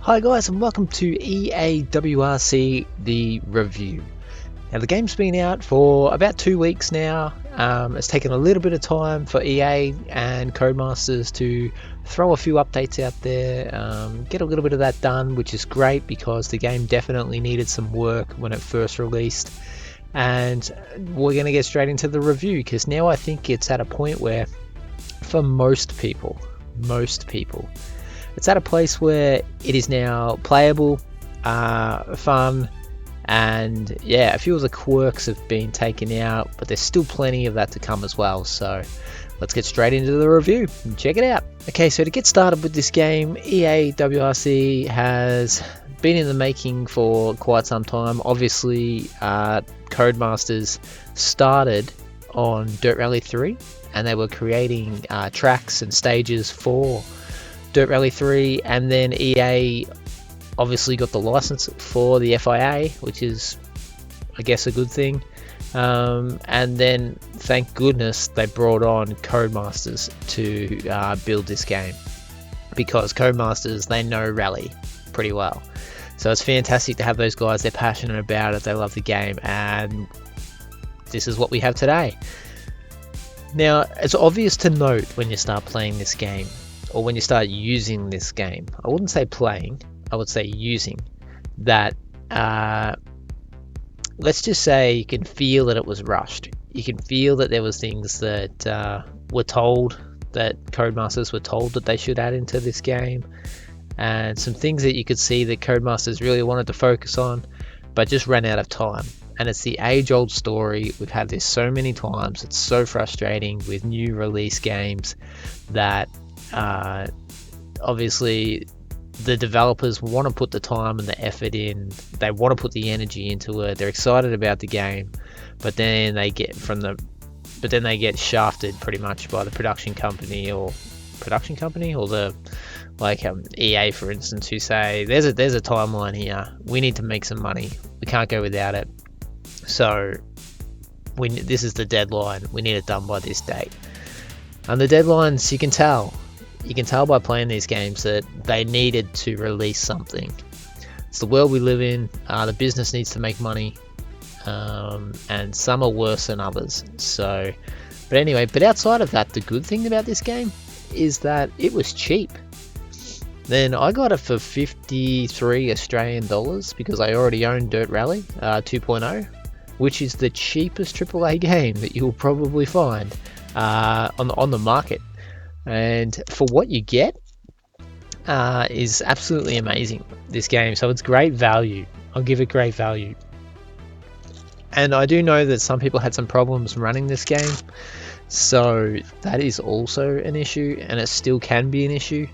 Hi guys, and welcome to EA WRC the review. Now the game's been out for about 2 weeks now. It's taken a little bit of time for EA and Codemasters to throw a few updates out there, get a little bit of that done, which is great because the game definitely needed some work when it first released. And we're going to get straight into the review because now I think it's at a point where for most people, it's at a place where it is now playable, fun, and yeah, a few of the quirks have been taken out, but there's still plenty of that to come as well. So let's get straight into the review and check it out. Okay, so to get started with this game, EA WRC has been in the making for quite some time. Obviously, Codemasters started on Dirt Rally 3, and they were creating tracks and stages for Dirt Rally 3, and then EA obviously got the license for the FIA, which is, I guess, a good thing. And then, thank goodness, they brought on Codemasters to build this game, because Codemasters, they know Rally pretty well. So it's fantastic to have those guys. They're passionate about it. They love the game, and this is what we have today. Now, it's obvious to note when you start playing this game, or when you start using this game, I wouldn't say playing, I would say using, that let's just say you can feel that it was rushed. You can feel that there was things that were told, that Codemasters were told that they should add into this game, and some things that you could see that Codemasters really wanted to focus on, but just ran out of time. And it's the age-old story. We've had this so many times. It's so frustrating with new release games that obviously the developers want to put the time and the effort in. They want to put the energy into it. They're excited about the game, but then they get shafted pretty much by the production company or the EA, for instance, who say there's a timeline here. We need to make some money. We can't go without it. So this is the deadline. We need it done by this date. And the deadlines, you can tell by playing these games that they needed to release something. It's the world we live in. The business needs to make money, and some are worse than others. So, but anyway, outside of that, the good thing about this game is that it was cheap. Then I got it for 53 Australian dollars because I already own Dirt Rally 2.0, which is the cheapest AAA game that you'll probably find on the market. And for what you get is absolutely amazing, this game. So it's great value. I'll give it great value. And I do know that some people had some problems running this game, so that is also an issue, and it still can be an issue.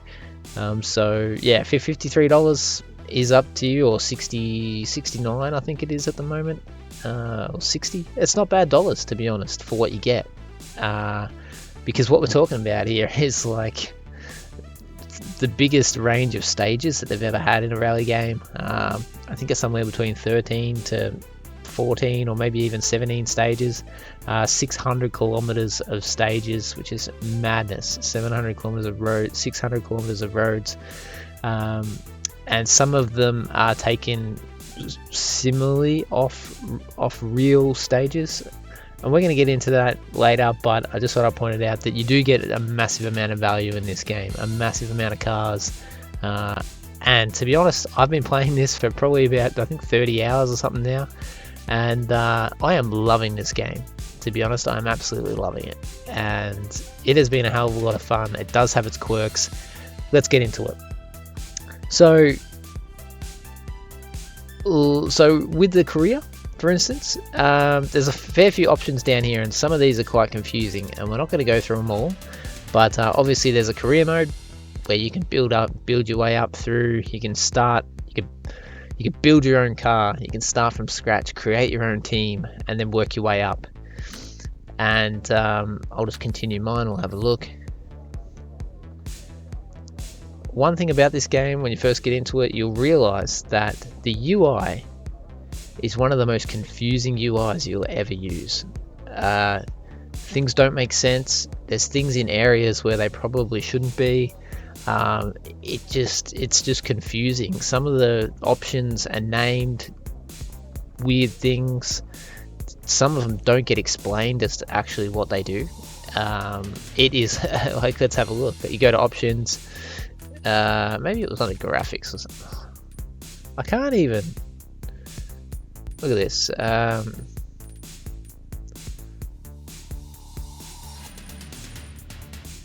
So yeah, for $53 is up to you, or 69 I think it is at the moment, or 60. It's not bad dollars, to be honest, for what you get. Because what we're talking about here is like the biggest range of stages that they've ever had in a rally game. I think it's somewhere between 13 to 14 or maybe even 17 stages, 600 kilometers of stages, which is madness. 700 kilometers of road, 600 kilometers of roads, and some of them are taken similarly off real stages. And we're going to get into that later, but I just thought I'd point it out that you do get a massive amount of value in this game, a massive amount of cars. And to be honest, I've been playing this for probably about, I think, 30 hours or something now. And I am loving this game. To be honest, I'm absolutely loving it. And it has been a hell of a lot of fun. It does have its quirks. Let's get into it. So with the career, for instance, there's a fair few options down here, and some of these are quite confusing, and we're not going to go through them all. But obviously there's a career mode where you can build your way up through. You can start, you can build your own car, you can start from scratch, create your own team, and then work your way up. And I'll just continue mine, we'll have a look. One thing about this game, when you first get into it, you'll realize that the UI is one of the most confusing UIs you'll ever use. Things don't make sense. There's things in areas where they probably shouldn't be. It's just confusing. Some of the options are named weird things. Some of them don't get explained as to actually what they do. It is like, let's have a look. You go to options. Maybe it was under graphics or something. I can't even look at this.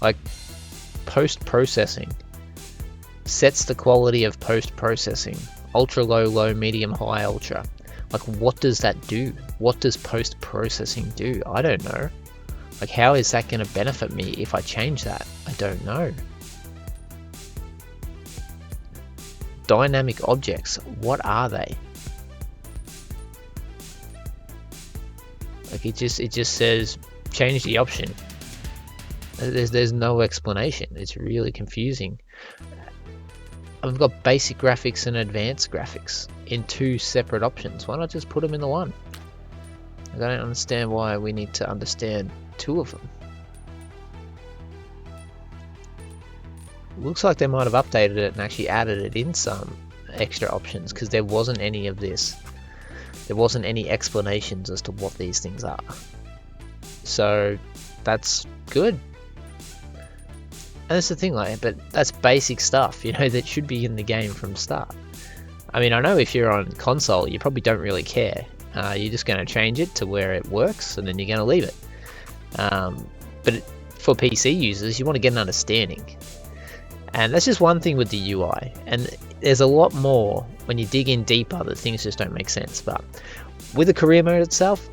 Like post-processing sets the quality of post-processing. Ultra low, low, medium, high, ultra. Like, what does that do? What does post-processing do? I don't know. Like, how is that going to benefit me if I change that? I don't know. Dynamic objects, what are they? Like, it just says change the option. There's no explanation. It's really confusing. I've got basic graphics and advanced graphics in two separate options. Why not just put them in the one? I don't understand why we need to understand two of them. Looks like they might have updated it and actually added it in some extra options, because there wasn't any of this. There wasn't any explanations as to what these things are. So that's good. And that's the thing, like, but that's basic stuff, you know, that should be in the game from the start. I mean, I know if you're on console, you probably don't really care. You're just going to change it to where it works, and then you're going to leave it. But for PC users, you want to get an understanding. And that's just one thing with the UI. And there's a lot more when you dig in deeper that things just don't make sense. But with the career mode itself,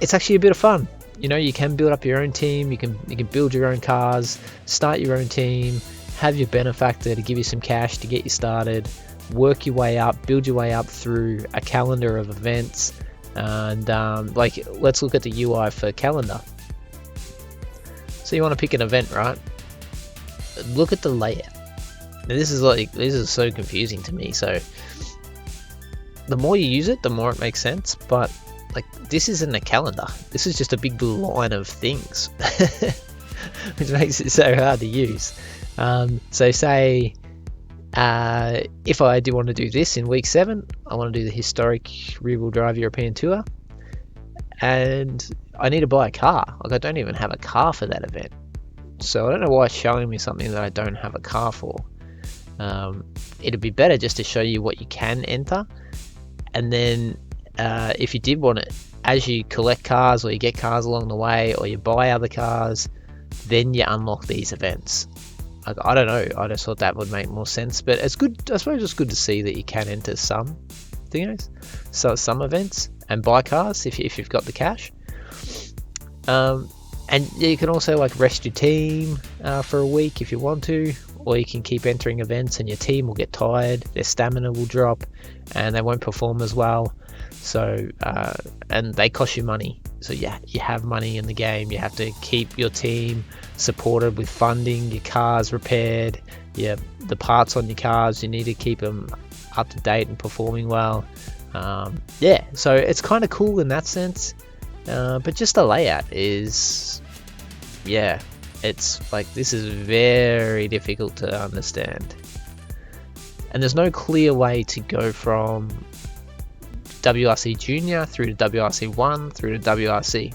it's actually a bit of fun. You know, you can build up your own team, you can build your own cars, start your own team, have your benefactor to give you some cash to get you started, work your way up, build your way up through a calendar of events. And like, let's look at the UI for calendar. So you want to pick an event, right? Look at the layout. Now, this is so confusing to me. So the more you use it, the more it makes sense. But like, this isn't a calendar. This is just a big line of things, which makes it so hard to use. So say if I do want to do this in week 7, I want to do the historic rear-wheel drive European Tour, and I need to buy a car. Like, I don't even have a car for that event. So I don't know why it's showing me something that I don't have a car for. It'd be better just to show you what you can enter, and then if you did want it, as you collect cars or you get cars along the way or you buy other cars, then you unlock these events. Like, I don't know, I just thought that would make more sense. But it's good, I suppose it's good to see that you can enter some things, so some events, and buy cars if you've got the cash. And you can also like rest your team for a week if you want to, or you can keep entering events and your team will get tired, their stamina will drop, and they won't perform as well. So and they cost you money. So yeah, you have money in the game. You have to keep your team supported with funding, your cars repaired, the parts on your cars, you need to keep them up to date and performing well. Yeah, so it's kind of cool in that sense. But just the layout is, yeah, it's like, this is very difficult to understand. And there's no clear way to go from WRC Junior through to WRC 1 through to WRC.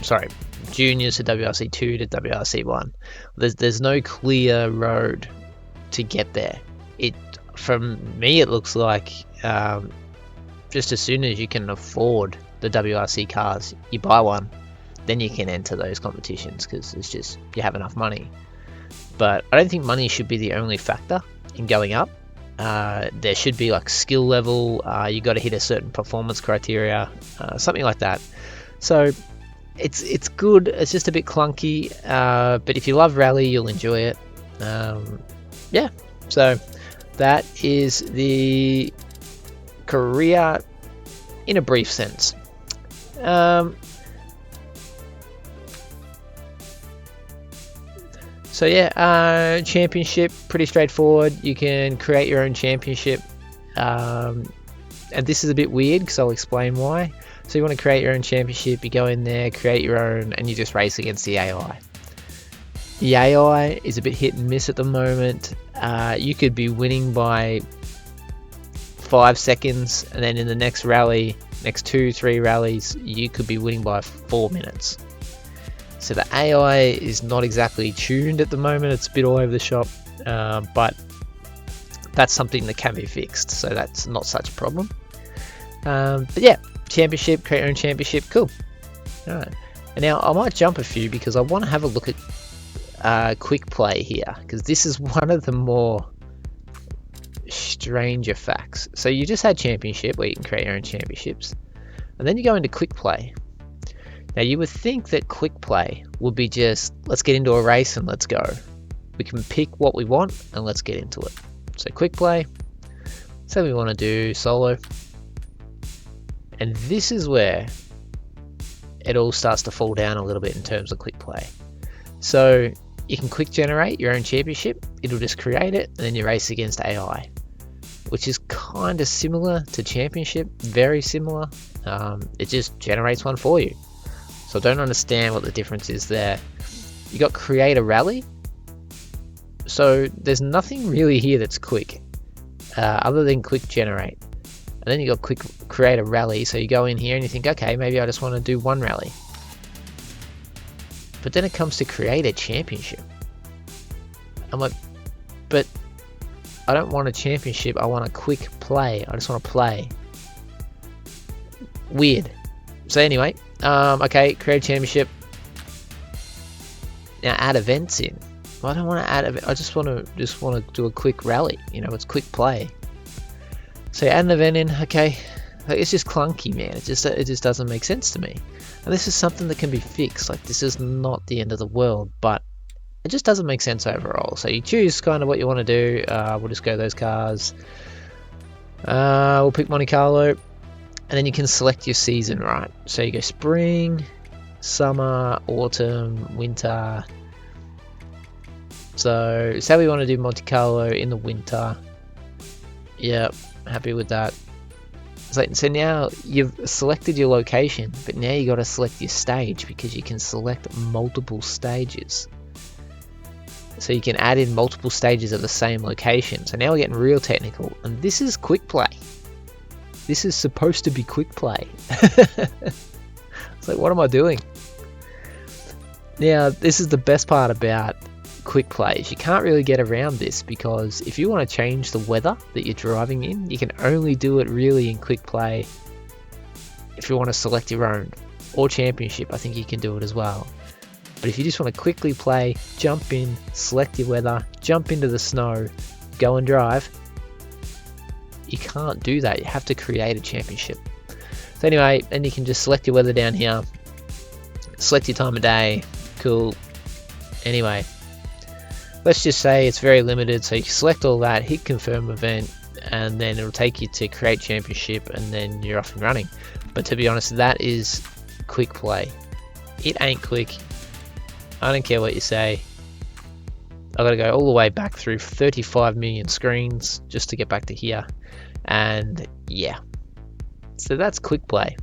Sorry, Juniors to WRC 2 to WRC 1. There's no clear road to get there. From me, it looks like just as soon as you can afford the WRC cars, you buy one, then you can enter those competitions, because it's just, you have enough money. But I don't think money should be the only factor in going up. There should be like skill level, you got to hit a certain performance criteria, something like that. So it's good, it's just a bit clunky, but if you love rally, you'll enjoy it. Yeah, so that is the career in a brief sense. So yeah, championship, pretty straightforward. You can create your own championship, and this is a bit weird because I'll explain why. So you want to create your own championship, you go in there, create your own, and you just race against the AI. The AI is a bit hit and miss at the moment. You could be winning by 5 seconds, and then in the next rally, next 2-3 rallies, you could be winning by 4 minutes. So the AI is not exactly tuned at the moment. It's a bit all over the shop, but that's something that can be fixed, so that's not such a problem. But yeah, championship, create your own championship, cool. Alright, and now I might jump a few because I want to have a look at quick play here, because this is one of the more stranger facts. So you just had championship where you can create your own championships, and then you go into quick play. Now you would think that quick play would be just, let's get into a race and let's go. We can pick what we want and let's get into it. So quick play, say we want to do solo, and this is where it all starts to fall down a little bit in terms of quick play. So you can quick generate your own championship, it'll just create it, and then you race against AI, which is kind of similar to championship, very similar. It just generates one for you. So I don't understand what the difference is there. You got create a rally, so there's nothing really here that's quick, other than quick generate. And then you got quick create a rally, so you go in here and you think, okay, maybe I just want to do one rally. But then it comes to create a championship. I'm like, but I don't want a championship, I want a quick play. I just want to play. Weird. So anyway, okay, create a championship. Now add events in. Well, I don't want to add. I just want to do a quick rally. You know, it's quick play. So add an event in. Okay, like, it's just clunky, man. It just doesn't make sense to me. And this is something that can be fixed. Like, this is not the end of the world, but it just doesn't make sense overall. So you choose kind of what you want to do. We'll just go those cars. We'll pick Monte Carlo, and then you can select your season, right? So you go spring, summer, autumn, winter. So say we want to do Monte Carlo in the winter. Yep, happy with that. So now you've selected your location, but now you got to select your stage, because you can select multiple stages. So you can add in multiple stages of the same location. So now we're getting real technical, and this is quick play. This is supposed to be quick play. It's like, what am I doing? Now, this is the best part about quick plays. You can't really get around this, because if you want to change the weather that you're driving in, you can only do it really in quick play. If you want to select your own, or championship, I think you can do it as well. But if you just want to quickly play, jump in, select your weather, jump into the snow, go and drive, you can't do that. You have to create a championship. So anyway, then you can just select your weather down here, select your time of day, cool. Anyway, let's just say it's very limited, so you can select all that, hit confirm event, and then it'll take you to create championship, and then you're off and running. But to be honest, that is quick play. It ain't quick. I don't care what you say. I've got to go all the way back through 35 million screens just to get back to here. And yeah, so that's quick play.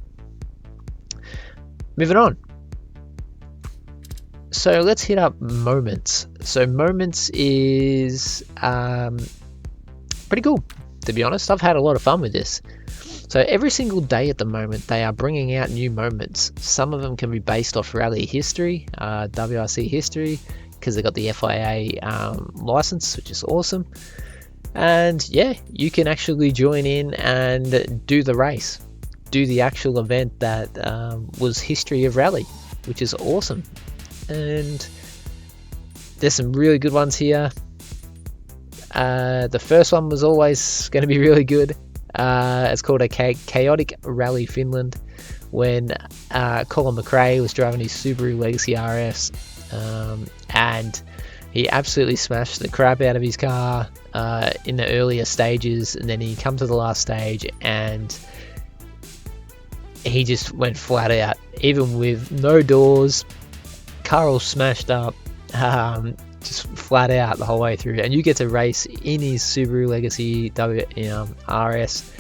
Moving on. So let's hit up moments. So moments is pretty cool, to be honest. I've had a lot of fun with this. So every single day at the moment, they are bringing out new moments. Some of them can be based off rally history, WRC history, because they got the FIA license, which is awesome. And yeah, you can actually join in and do the race, do the actual event that was history of rally, which is awesome. And there's some really good ones here. The first one was always going to be really good. It's called a chaotic rally Finland, when Colin McRae was driving his Subaru Legacy RS, and he absolutely smashed the crap out of his car in the earlier stages, and then he come to the last stage and he just went flat out, even with no doors, car all smashed up, just flat out the whole way through. And you get to race in his Subaru Legacy RS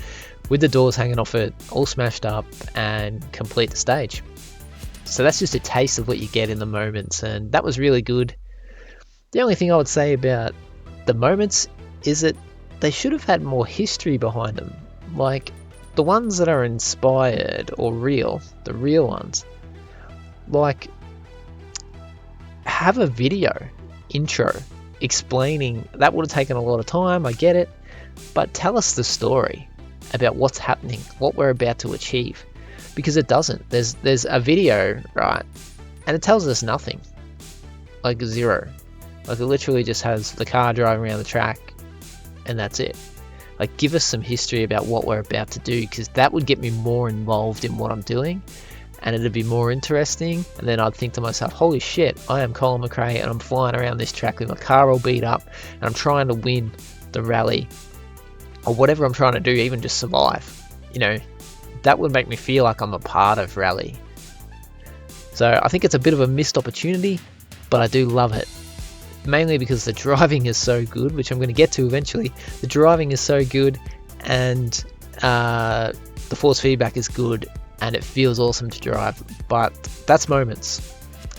with the doors hanging off it, all smashed up, and complete the stage. So that's just a taste of what you get in the moments, and that was really good. The only thing I would say about the moments is that they should have had more history behind them. Like, the ones that are inspired or real, the real ones, like, have a video intro explaining. That would have taken a lot of time, I get it, but tell us the story about what's happening, what we're about to achieve, because it doesn't. There's a video, right, and it tells us nothing, like zero. Like, it literally just has the car driving around the track and that's it. Like, give us some history about what we're about to do, because that would get me more involved in what I'm doing, and it'd be more interesting. And then I'd think to myself, holy shit, I am Colin McRae and I'm flying around this track with my car all beat up and I'm trying to win the rally or whatever I'm trying to do, even just survive. You know, that would make me feel like I'm a part of rally. So I think it's a bit of a missed opportunity, but I do love it. Mainly because the driving is so good, which I'm going to get to eventually. The driving is so good, and the force feedback is good, and it feels awesome to drive. But that's moments.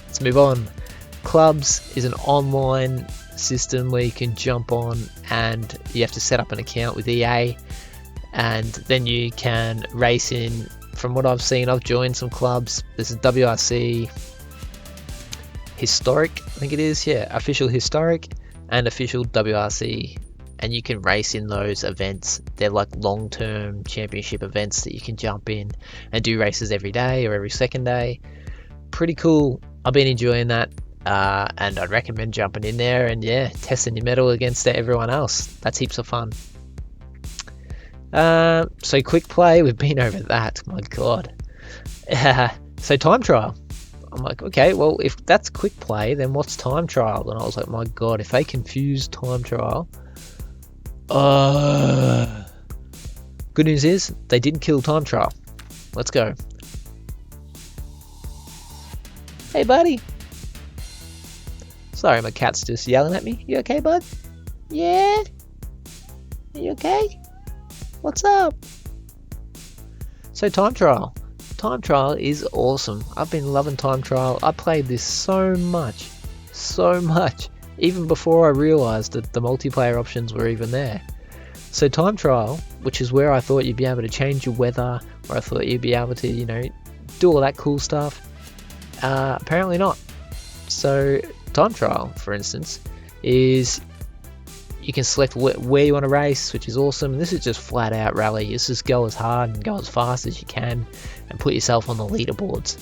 Let's move on. Clubs is an online system where you can jump on and you have to set up an account with EA, and then you can race in. From what I've seen, I've joined some clubs. There's a WRC Historic, I think it is, yeah, official Historic and official WRC, and you can race in those events. They're like long-term championship events that you can jump in and do races every day or every second day. Pretty cool. I've been enjoying that, and I'd recommend jumping in there and yeah, testing your mettle against everyone else. That's heaps of fun. So quick play, we've been over that, my god. So time trial. I'm like, okay, well, if that's quick play, then what's time trial? And I was like, my god, if they confuse time trial. Good news is, they didn't kill time trial. Let's go. Hey, buddy. Sorry, my cat's just yelling at me. You okay, bud? Yeah? Are you okay? What's up? So time trial. Time trial is awesome. I've been loving time trial. I played this so much, even before I realized that the multiplayer options were even there. So time trial, which is where I thought you'd be able to change your weather, where I thought you'd be able to, you know, do all that cool stuff, apparently not. So time trial, for instance, is you can select where you want to race, which is awesome. And this is just flat out rally. It's just go as hard and go as fast as you can and put yourself on the leaderboards.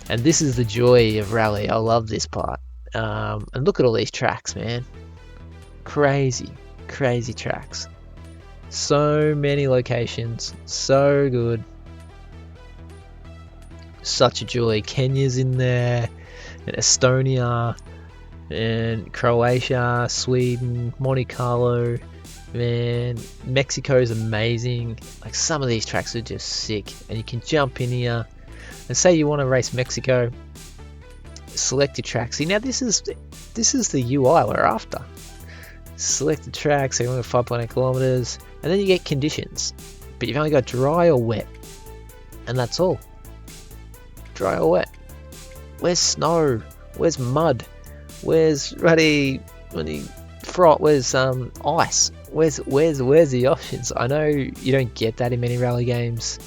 And this is the joy of rally. I love this part. And look at all these tracks, man. Crazy tracks. So many locations. So good. Such a joy. Kenya's in there. And Estonia. And Croatia, Sweden, Monte Carlo, man, Mexico's amazing. Like, some of these tracks are just sick, and you can jump in here and say you want to race Mexico, select your track. See, now this is the UI we're after. Select the track, so you want to go 5.8 kilometers, and then you get conditions, but you've only got dry or wet, and that's all. Dry or wet. Where's snow? Where's mud? Where's ruddy frot? Where's ice? Where's the options? I know you don't get that in many rally games,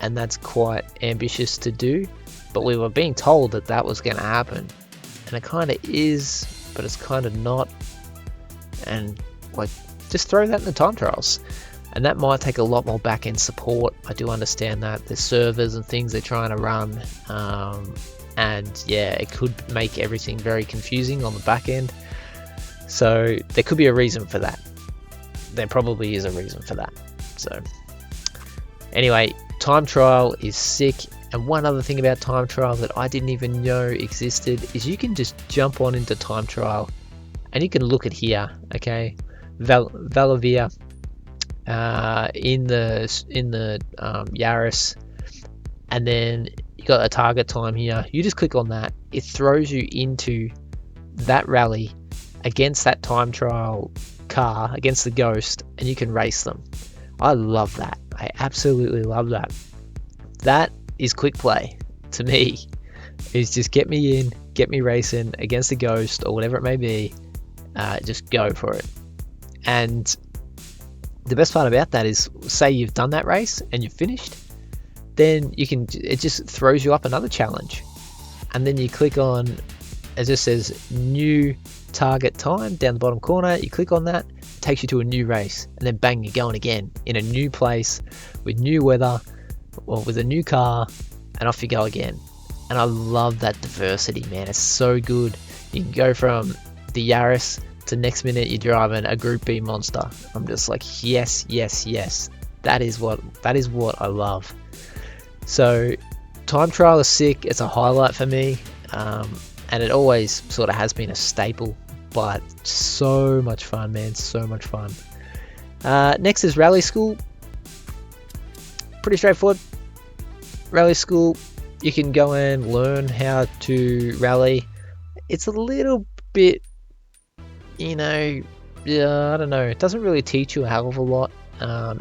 and that's quite ambitious to do, but we were being told that that was going to happen, and it kind of is, but it's kind of not. And like, just throw that in the time trials, and that might take a lot more back-end support. I do understand that there's servers and things they're trying to run. And yeah, it could make everything very confusing on the back end. So there could be a reason for that. There probably is a reason for that. So anyway, time trial is sick. And one other thing about time trial that I didn't even know existed is you can just jump on into time trial and you can look at here, okay, Valovia in the Yaris, and then you got a target time here. You just click on that, it throws you into that rally against that time trial car, against the Ghost, and you can race them. I love that. I absolutely love that. That is quick play to me. Is just get me in, get me racing against the Ghost or whatever it may be, Just go for it. And the best part about that is, say you've done that race and you've finished, then it just throws you up another challenge, and then you click on, it just says new target time down the bottom corner. You click on that, it takes you to a new race, and then bang, you're going again in a new place with new weather or with a new car, and off you go again. And I love that diversity, man. It's so good. You can go from the Yaris to next minute you're driving a Group B monster. I'm just like, yes, yes, yes. That is what I love. So time trial is sick. It's a highlight for me, and it always sort of has been a staple. But so much fun, man. So much fun. Next is rally school. Pretty straightforward. Rally school, you can go and learn how to rally. It's a little bit, I don't know. It doesn't really teach you a hell of a lot.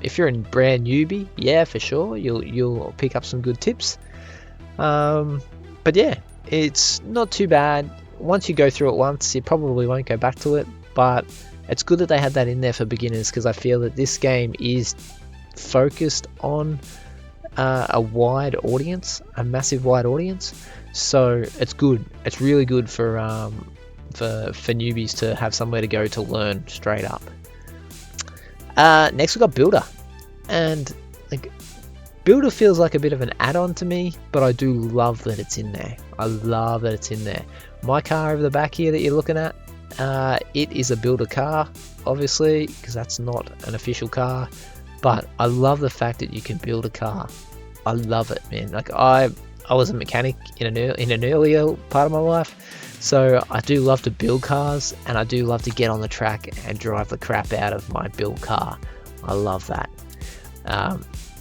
If you're a brand newbie, yeah, for sure, you'll pick up some good tips. But yeah, it's not too bad. Once you go through it once, you probably won't go back to it. But it's good that they had that in there for beginners, because I feel that this game is focused on a wide audience, a massive wide audience. So it's good. It's really good for newbies to have somewhere to go to learn straight up. Next we got Builder, and like Builder feels like a bit of an add-on to me, but I do love that it's in there. I love that it's in there. My car over the back here that you're looking at, it is a Builder car, obviously, because that's not an official car. But I love the fact that you can build a car. I love it, man. Like I was a mechanic in an earlier part of my life, so I do love to build cars, and I do love to get on the track and drive the crap out of my build car. I love that.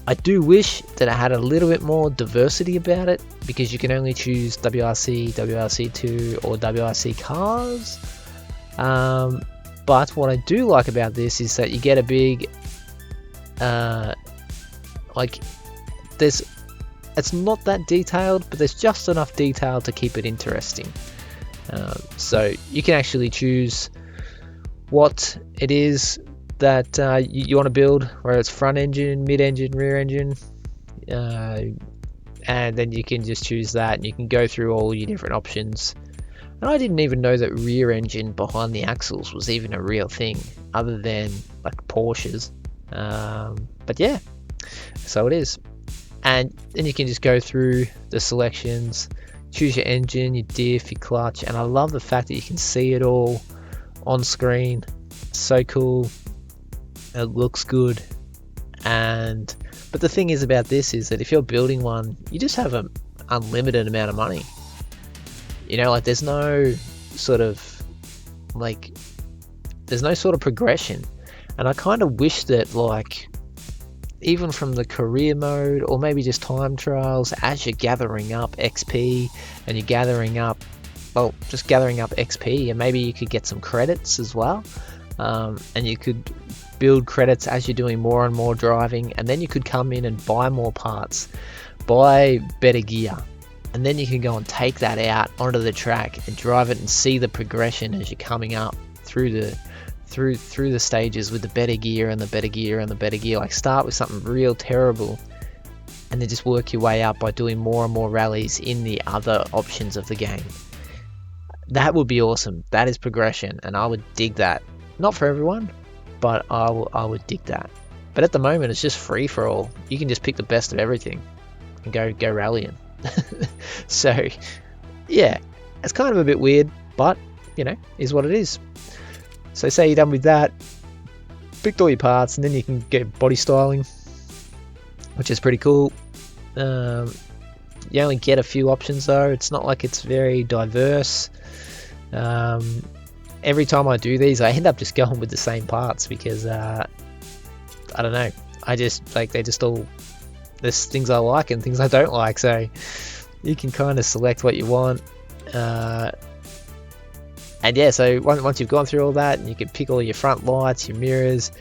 I do wish that it had a little bit more diversity about it, because you can only choose WRC, WRC2, or WRC cars. But what I do like about this is that you get a big it's not that detailed, but there's just enough detail to keep it interesting. So you can actually choose what it is that you want to build, whether it's front engine, mid engine, rear engine, and then you can just choose that, and you can go through all your different options. And I didn't even know that rear engine behind the axles was even a real thing, other than like Porsches. But yeah, so it is. And then you can just go through the selections, choose your engine, your diff, your clutch, and I love the fact that you can see it all on screen. So cool. It looks good. But the thing is about this is that if you're building one, you just have an unlimited amount of money. Like there's no sort of progression. And I kind of wish that, like, even from the career mode, or maybe just time trials, as you're gathering up XP and you're gathering up XP, and maybe you could get some credits as well. And you could build credits as you're doing more and more driving, and then you could come in and buy more parts, buy better gear, and then you can go and take that out onto the track and drive it and see the progression as you're coming up through the stages with the better gear and the better gear and the better gear. Like start with something real terrible and then just work your way up by doing more and more rallies in the other options of the game. That would be awesome. That is progression, and I would dig that. Not for everyone, but I would dig that. But at the moment it's just free for all. You can just pick the best of everything and go rallying. So yeah, it's kind of a bit weird, but is what it is. So say you're done with that, picked all your parts, and then you can get body styling, which is pretty cool. You only get a few options though. It's not like it's very diverse. Every time I do these, I end up just going with the same parts because I don't know. I just there's things I like and things I don't like. So you can kind of select what you want. And yeah, so once you've gone through all that, you can pick all your front lights, your mirrors,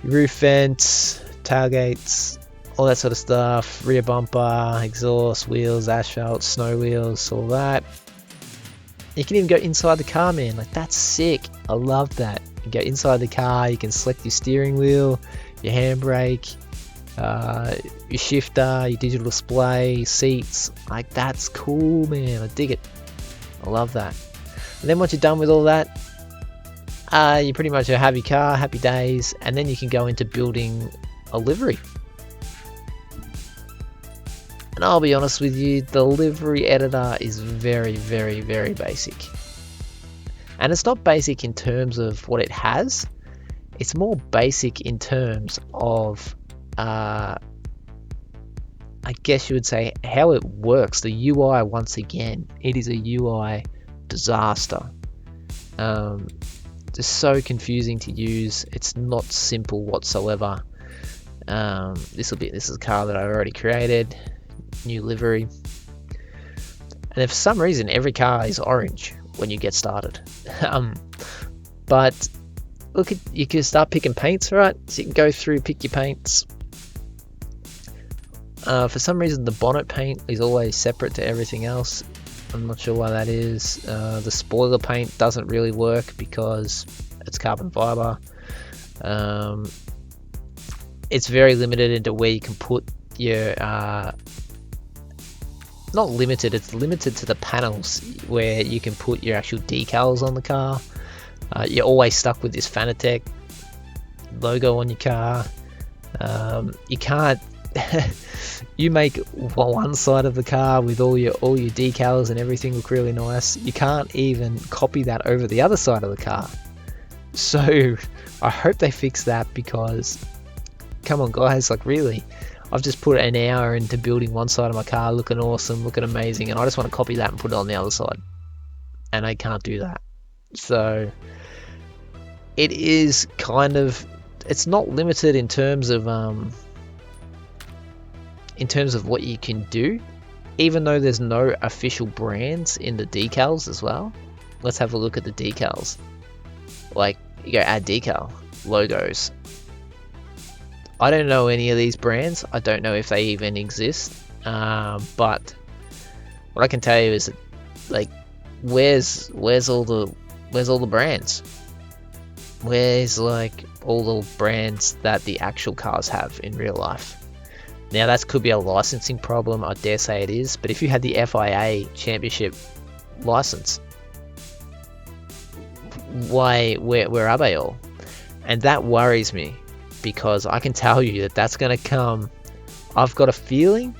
your roof vents, tailgates, all that sort of stuff, rear bumper, exhaust, wheels, asphalt, snow wheels, all that. You can even go inside the car, man. Like, that's sick. I love that. You go inside the car, you can select your steering wheel, your handbrake, your shifter, your digital display, seats. Like, that's cool, man. I dig it. I love that. And then once you're done with all that, you pretty much have your car, happy days, and then you can go into building a livery. And I'll be honest with you, the livery editor is very, very, very basic. And it's not basic in terms of what it has, it's more basic in terms of, I guess you would say, how it works. The UI, once again, it is a UI disaster. Just so confusing to use. It's not simple whatsoever. This is a car that I've already created. New livery, and if for some reason every car is orange when you get started, but look, you can start picking paints, right? So you can go through, pick your paints. For some reason the bonnet paint is always separate to everything else. I'm not sure why that is. The spoiler paint doesn't really work because it's carbon fiber. It's very limited into where you can put your not limited, it's limited to the panels where you can put your actual decals on the car. You're always stuck with this Fanatec logo on your car. You can't you make one side of the car with all your decals and everything look really nice. You can't even copy that over the other side of the car. So I hope they fix that, because come on guys, like really, I've just put an hour into building one side of my car looking awesome, looking amazing, and I just want to copy that and put it on the other side, and I can't do that. So it is kind of, it's not limited in terms of what you can do, even though there's no official brands in the decals as well. Let's have a look at the decals. Like, you go add decal, logos. I don't know any of these brands. I don't know if they even exist. But what I can tell you is that, like, where's all the brands? Where's like all the brands that the actual cars have in real life? Now that could be a licensing problem. I dare say it is. But if you had the FIA Championship license, where are they all? And that worries me, because I can tell you that that's going to come. I've got a feeling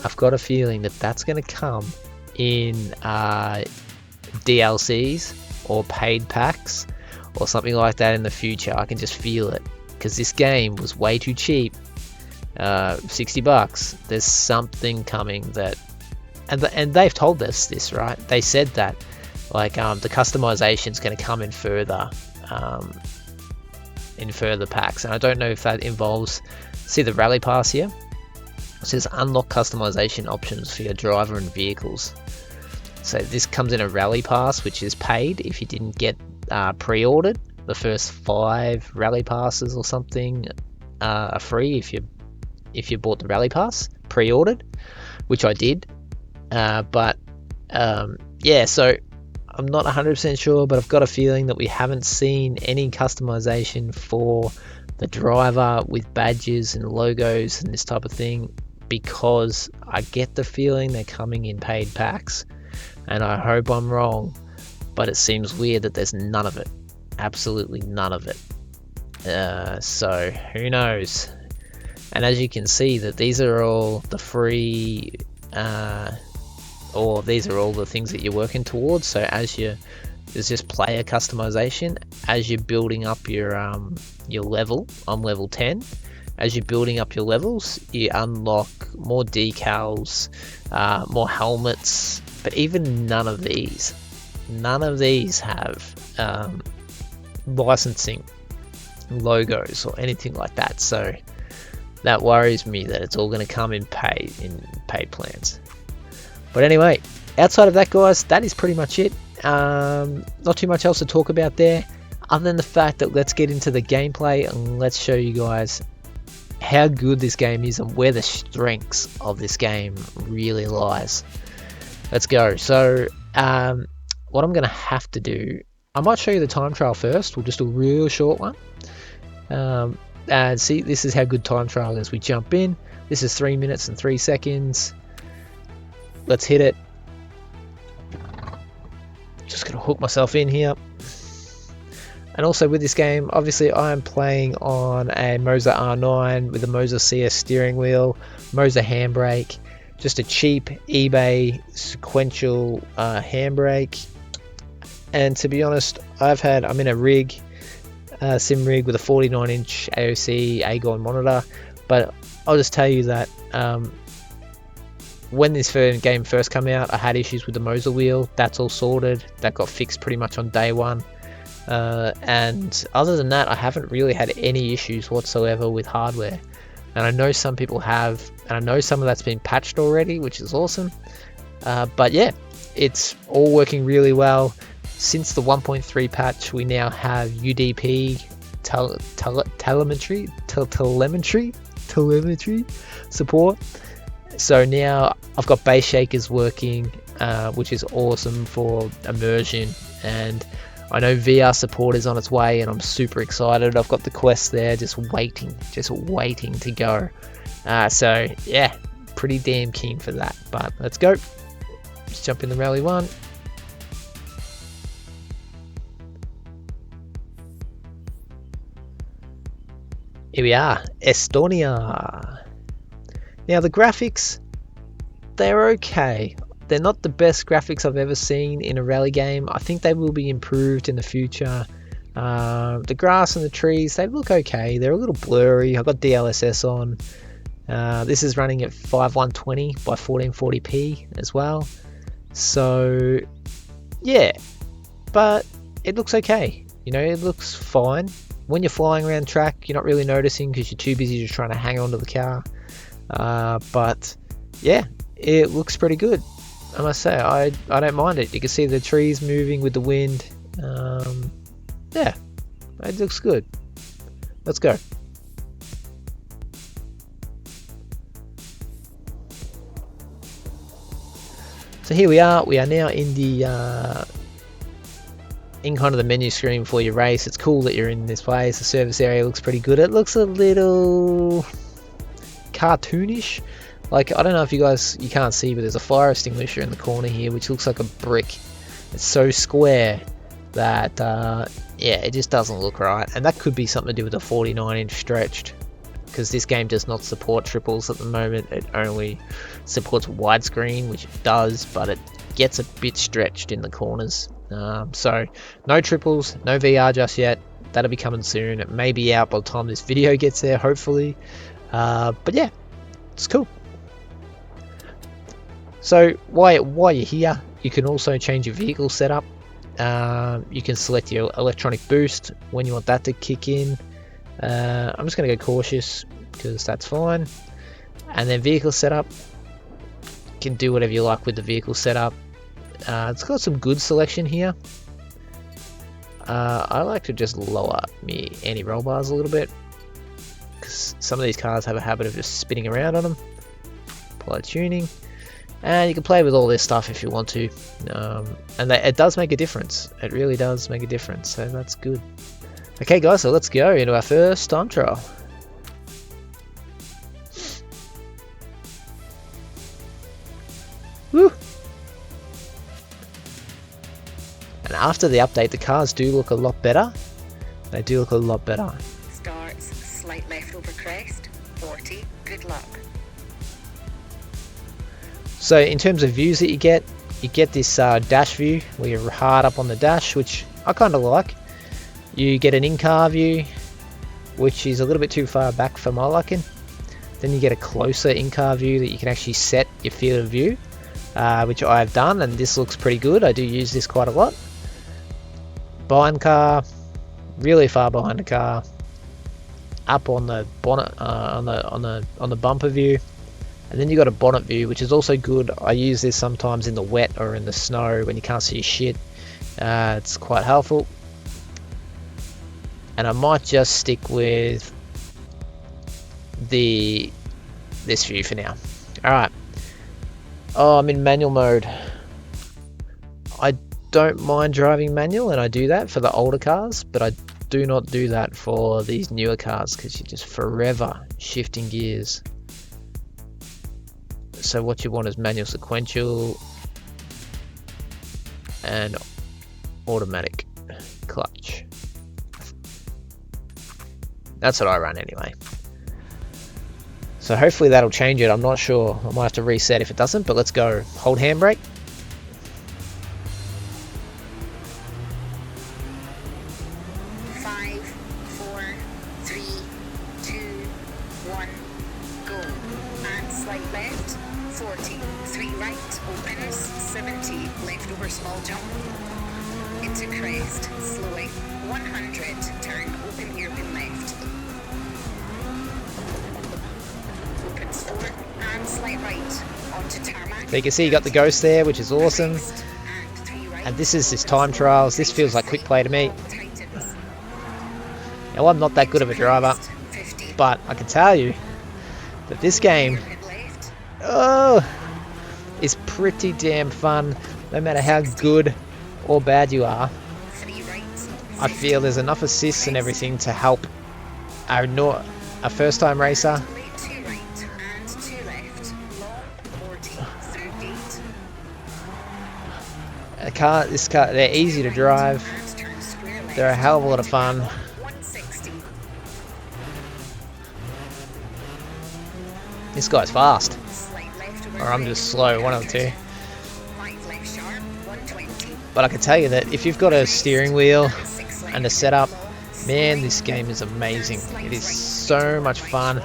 that that's going to come in DLCs or paid packs or something like that in the future. I can just feel it, because this game was way too cheap. $60. There's something coming that, and they've told us this, right? They said that, like, the customization is going to come in further packs, and I don't know if that involves, see the rally pass here, it says unlock customization options for your driver and vehicles. So this comes in a rally pass, which is paid if you didn't get pre-ordered. The first 5 rally passes or something are free if you bought the rally pass pre-ordered, which I did. Yeah, so I'm not 100% sure, but I've got a feeling that we haven't seen any customization for the driver with badges and logos and this type of thing, because I get the feeling they're coming in paid packs, and I hope I'm wrong, but it seems weird that there's none of it. Absolutely none of it. So who knows? And as you can see, that these are all the free or these are all the things that you're working towards. So there's just player customization as you're building up your level. I'm level 10. As you're building up your levels, you unlock more decals, more helmets, but even none of these have licensing, logos, or anything like that. So that worries me that it's all going to come in paid plans. But anyway, outside of that, guys, that is pretty much it. Not too much else to talk about there, other than the fact that let's get into the gameplay and let's show you guys how good this game is and where the strengths of this game really lies. Let's go. So what I'm going to have to do, I might show you the time trial first. We'll just do a real short one. And see, this is how good time trial is. We jump in. This is 3 minutes and 3 seconds. Let's hit it. Just going to hook myself in here. And also with this game, obviously I am playing on a Moza R9 with a Moza CS steering wheel, Moza handbrake, just a cheap eBay sequential handbrake. And to be honest, I'm in a rig, sim rig with a 49-inch AOC Agon monitor, but I'll just tell you that when this game first came out, I had issues with the Moza wheel. That's all sorted. That got fixed pretty much on day one. And other than that, I haven't really had any issues whatsoever with hardware. And I know some people have, and I know some of that's been patched already, which is awesome. But yeah, it's all working really well. Since the 1.3 patch, we now have UDP telemetry support. So now I've got base shakers working, which is awesome for immersion, and I know VR support is on its way, and I'm super excited. I've got the Quest there just waiting to go. So yeah, pretty damn keen for that. But let's go. Let's jump in the Rally 1. Here we are, Estonia. Now the graphics, they're okay. They're not the best graphics I've ever seen in a rally game. I think they will be improved in the future. The grass and the trees, they look okay. They're a little blurry. I've got DLSS on. This is running at 5120 by 1440p as well. So yeah, but it looks okay. You know, it looks fine. When you're flying around track, you're not really noticing because you're too busy just trying to hang on to the car. But yeah, it looks pretty good. I must say, I don't mind it. You can see the trees moving with the wind. Yeah, it looks good. Let's go. So here we are. We are now in the in kind of the menu screen before your race. It's cool that you're in this place. The service area looks pretty good. It looks a little cartoonish. Like, I don't know if you can't see, but there's a fire extinguisher in the corner here, which looks like a brick. It's so square that, yeah, it just doesn't look right. And that could be something to do with the 49-inch stretched, because this game does not support triples at the moment. It only supports widescreen, which it does, but it gets a bit stretched in the corners. So no triples, no VR just yet. That'll be coming soon. It may be out by the time this video gets there, hopefully. But yeah, it's cool. So while you're here, you can also change your vehicle setup. You can select your electronic boost when you want that to kick in. I'm just going to go cautious because that's fine. And then vehicle setup, you can do whatever you like with the vehicle setup. It's got some good selection here. I like to just lower me anti-roll bars a little bit, because some of these cars have a habit of just spinning around on them. Apply tuning, and you can play with all this stuff if you want to, and it does make a difference. It really does make a difference, so that's good. Okay guys, so let's go into our first time trial. Woo! And after the update, the cars do look a lot better. They do look a lot better. Starts, slight left over crest, 40, good luck. So in terms of views that you get this dash view where you're hard up on the dash, which I kind of like. You get an in-car view, which is a little bit too far back for my liking. Then you get a closer in-car view that you can actually set your field of view, which I've done, and this looks pretty good. I do use this quite a lot. Behind car, really far behind the car, up on the bonnet, on the bumper view, and then you got a bonnet view, which is also good. I use this sometimes in the wet or in the snow when you can't see shit. It's quite helpful. And I might just stick with this view for now. Alright. Oh, I'm in manual mode. I don't mind driving manual, and I do that for the older cars, but I do not do that for these newer cars because you're just forever shifting gears. So what you want is manual sequential and automatic clutch. That's what I run anyway. So hopefully that'll change it. I'm not sure. I might have to reset if it doesn't, but let's go. Hold handbrake. Small jump into crest, slowing 100, turn open hairpin left, opens 4 and slight right onto tarmac. So you can see you got the ghost there, which is awesome. And this is this time trials. This feels like quick play to me. Now I'm not that good of a driver, but I can tell you that this game is pretty damn fun. No matter how good or bad you are, I feel there's enough assists and everything to help a first-time racer. This car, they're easy to drive. They're a hell of a lot of fun. This guy's fast, or I'm just slow, one of the two. But I can tell you that if you've got a steering wheel and a setup, man, this game is amazing. It is so much fun.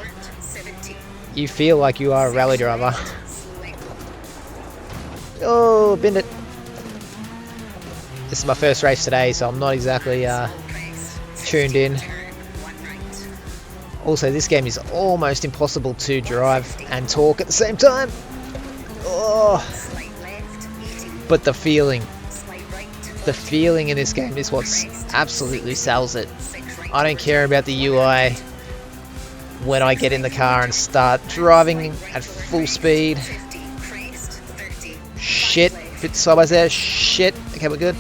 You feel like you are a rally driver. Oh, bend it. This is my first race today, so I'm not exactly tuned in. Also, this game is almost impossible to drive and talk at the same time. Oh, but the feeling in this game is what absolutely sells it. I don't care about the UI when I get in the car and start driving at full speed. Shit, bit sideways there. Shit. Okay, we're good.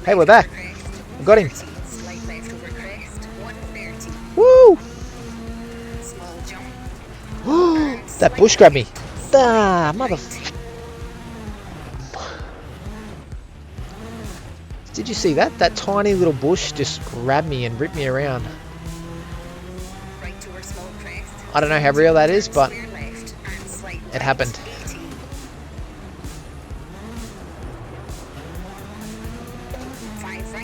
Hey, we're back. We got him. Woo! That bush grabbed me. Ah, motherfucker. Did you see that? That tiny little bush just grabbed me and ripped me around. I don't know how real that is, but it happened.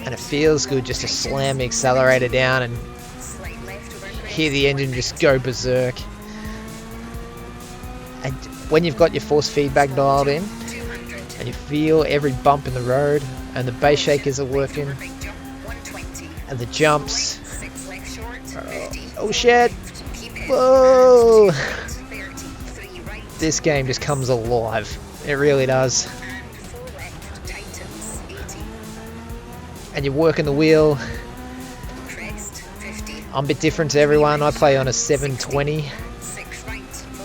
And it feels good just to slam the accelerator down and hear the engine just go berserk. And when you've got your force feedback dialed in and you feel every bump in the road, and the base shakers are working, and the jumps. Oh shit! Whoa! This game just comes alive. It really does. And you're working the wheel. I'm a bit different to everyone. I play on a 720,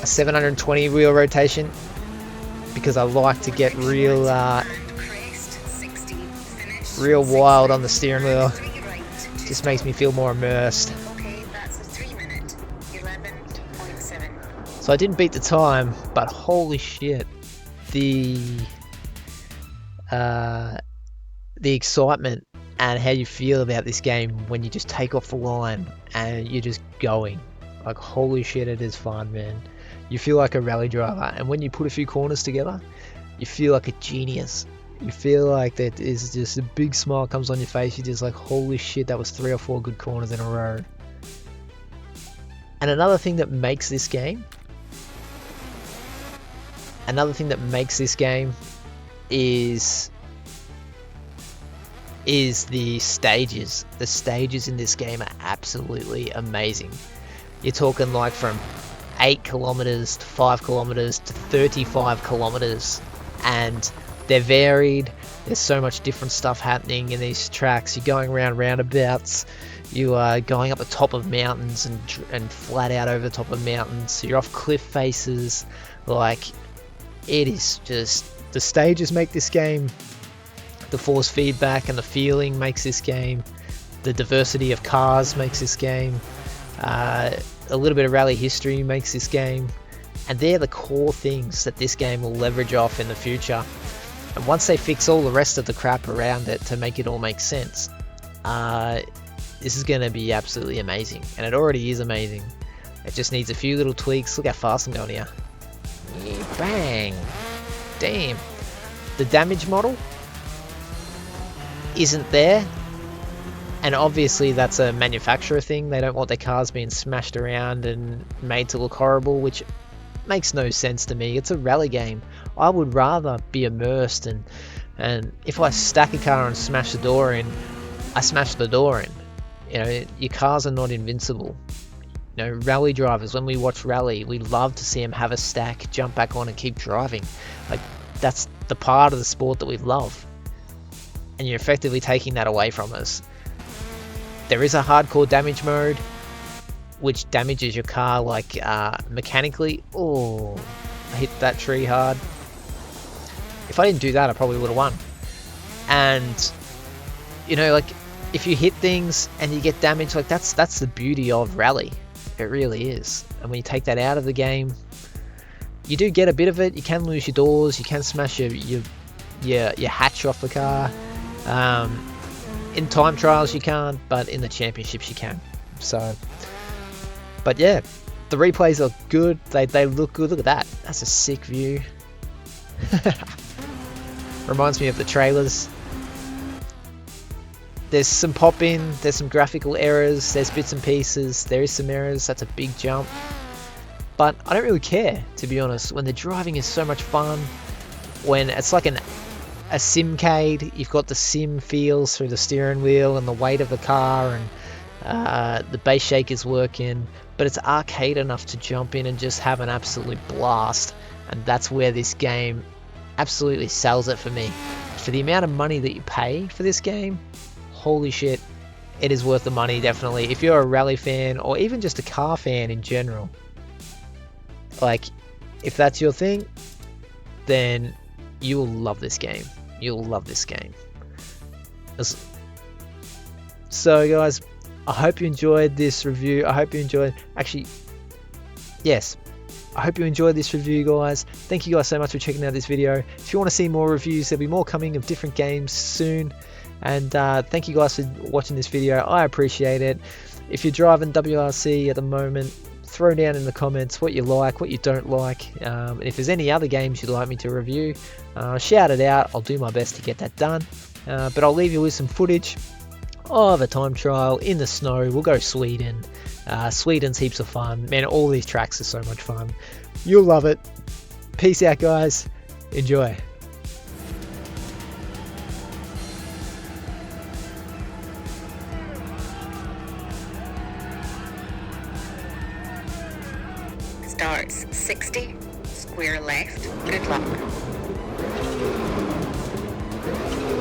a 720 wheel rotation, because I like to get real wild on the steering wheel. Just makes me feel more immersed. So I didn't beat the time, but holy shit, the excitement and how you feel about this game when you just take off the line and you're just going. Like, holy shit, it is fun, man. You feel like a rally driver, and when you put a few corners together, you feel like a genius. You feel like that is just a big smile comes on your face. You're just like, holy shit, that was 3 or 4 good corners in a row. And another thing that makes this game is the stages. The stages in this game are absolutely amazing. You're talking like from 8 kilometers to 5 kilometers to 35 kilometers, and they're varied. There's so much different stuff happening in these tracks. You're going around roundabouts. You are going up the top of mountains and flat out over the top of mountains. You're off cliff faces. Like, it is just, the stages make this game the force feedback and the feeling makes this game. The diversity of cars makes this game. A little bit of rally history makes this game. And they're the core things that this game will leverage off in the future. And once they fix all the rest of the crap around it to make it all make sense, this is going to be absolutely amazing. And it already is amazing. It just needs a few little tweaks. Look how fast I'm going here. Yeah, bang! Damn! The damage model isn't there. And obviously that's a manufacturer thing. They don't want their cars being smashed around and made to look horrible, which makes no sense to me. It's a rally game. I would rather be immersed and if I stack a car and smash the door in, I smash the door in. You know, your cars are not invincible. You know, rally drivers, when we watch rally, we love to see them have a stack, jump back on and keep driving. Like, that's the part of the sport that we love. And you're effectively taking that away from us. There is a hardcore damage mode, which damages your car like mechanically. Oh, I hit that tree hard. If I didn't do that, I probably would have won. And, you know, like, if you hit things and you get damaged, like, that's the beauty of rally. It really is. And when you take that out of the game, you do get a bit of it. You can lose your doors. You can smash your hatch off the car. In time trials you can't, but in the championships you can. So, but yeah, the replays are good. They look good. Look at that. That's a sick view. Reminds me of the trailers. There's some pop-in, there's some graphical errors, there's bits and pieces, there is some errors, that's a big jump. But I don't really care, to be honest, when the driving is so much fun, when it's like a simcade, you've got the sim feels through the steering wheel and the weight of the car, and the bass shake is working, but it's arcade enough to jump in and just have an absolute blast, and that's where this game absolutely sells it for me. For the amount of money that you pay for this game, holy shit, it is worth the money, definitely. If you're a rally fan, or even just a car fan in general, like, if that's your thing, then you will love this game. You'll love this game. So guys, I hope you enjoyed this review. I hope you enjoyed, actually, yes, I hope you enjoyed this review, guys. Thank you guys so much for checking out this video. If you want to see more reviews, there'll be more coming of different games soon. And thank you guys for watching this video. I appreciate it. If you're driving WRC at the moment, throw down in the comments what you like, what you don't like. And if there's any other games you'd like me to review, shout it out. I'll do my best to get that done. But I'll leave you with some footage of a time trial in the snow. We'll go Sweden. Sweden's heaps of fun. Man, all these tracks are so much fun. You'll love it. Peace out, guys. Enjoy. Starts 60, square left, good luck.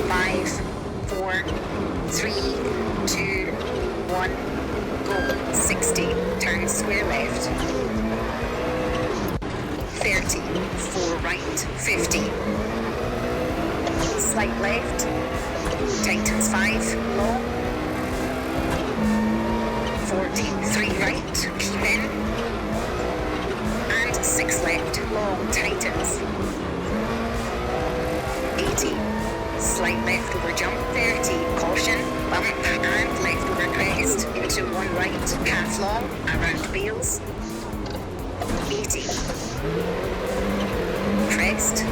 5, 4, 3, 2, 1, go. 60, turn square left. 30, 4 right, 50. Slight left, tightens 5, long. 40, 3 right, keep in. 6 left, long, tightens. 80, slight left over jump. 30, caution, bump, and left over crest, into 1 right, half long, around bales. 80, crest,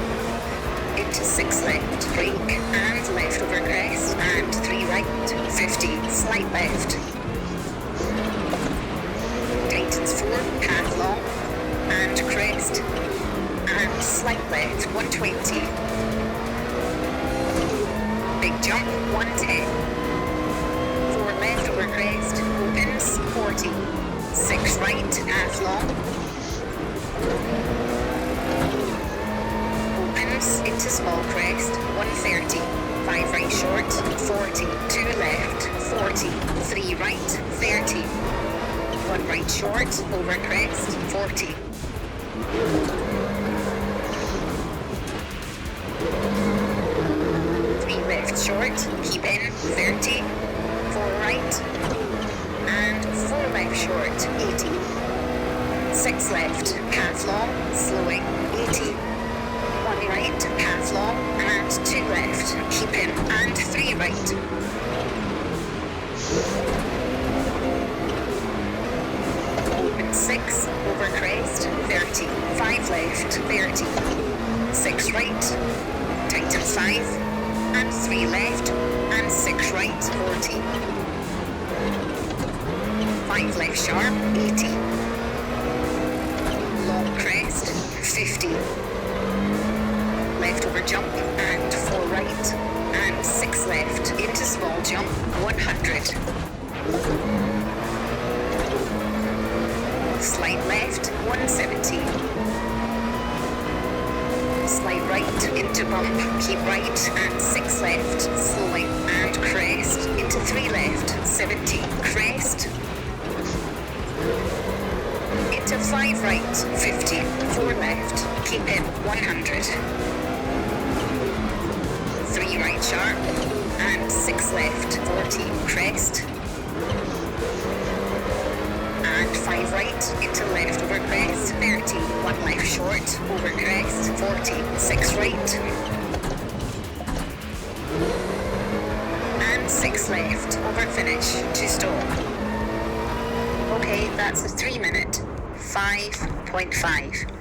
into 6 left, brake, and left over crest, and 3 right. 50, slight left. Tightens 4, half long, and crest, and slight left, 120. Big jump, 110. 4 left over crest, opens, 40. 6 right, half long. Opens into small crest, 130. 5 right short, 40. 2 left, 40. 3 right, 30. 1 right short, over crest, 40. 3 left left short, keep in, 30, 4 right, and 4 left short, 80, 6 left, half long, slowing, 80, 1 right, half long, and 2 left, keep in, and 3 right. Open 6, over crest, 30, 5 left, 30, 6 right, tighten 5, and 3 left, and 6 right, 40, 5 left sharp, 80, long crest, 50, left over jump, and 4 right, and 6 left, into small jump, 100. Slight left, 170. Slight right, into bump, keep right, and 6 left, slowing, and crest, into 3 left, 70, crest, into 5 right, 50, 4 left, keep in, 100. 3 right sharp, and 6 left, 40, crest, and 5 right, into left over crest, 30, 1 left short, over crest, 40, 6 right, and 6 left, over finish, to stop. Okay, that's a 3 minute, 5.5.